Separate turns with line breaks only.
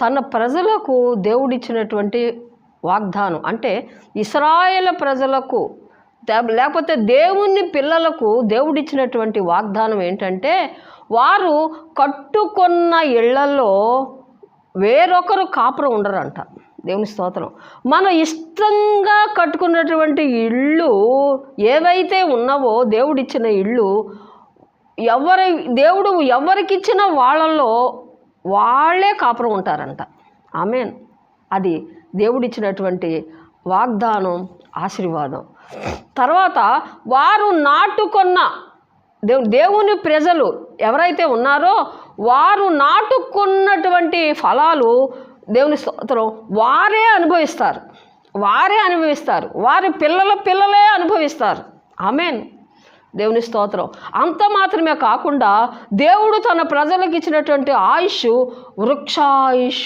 తన ప్రజలకు దేవుడిచ్చినటువంటి వాగ్దానం, అంటే ఇశ్రాయేలు ప్రజలకు లేకపోతే దేవుని పిల్లలకు దేవుడిచ్చినటువంటి వాగ్దానం ఏంటంటే, వారు కట్టుకున్న ఇళ్లలో వేరొకరు కాపురం ఉండరంట. దేవుని స్తోత్రం. మన ఇష్టంగా కట్టుకున్నటువంటి ఇళ్ళు ఏవైతే ఉన్నావో, దేవుడిచ్చిన ఇళ్ళు, దేవుడు ఎవరికిచ్చిన వాళ్ళల్లో వాళ్ళే కాపురం ఉంటారంట. ఆమేన్. అది దేవుడిచ్చినటువంటి వాగ్దానం, ఆశీర్వాదం. తర్వాత వారు నాటుకున్న దేవుని ప్రజలు ఎవరైతే ఉన్నారో వారు నాటుకున్నటువంటి ఫలాలు, దేవుని స్తోత్రం, వారే అనుభవిస్తారు. వారి పిల్లలే అనుభవిస్తారు. ఆమేన్. దేవుని స్తోత్రం. అంత మాత్రమే కాకుండా దేవుడు తన ప్రజలకు ఇచ్చినటువంటి ఆయుష్ వృక్షాయుష్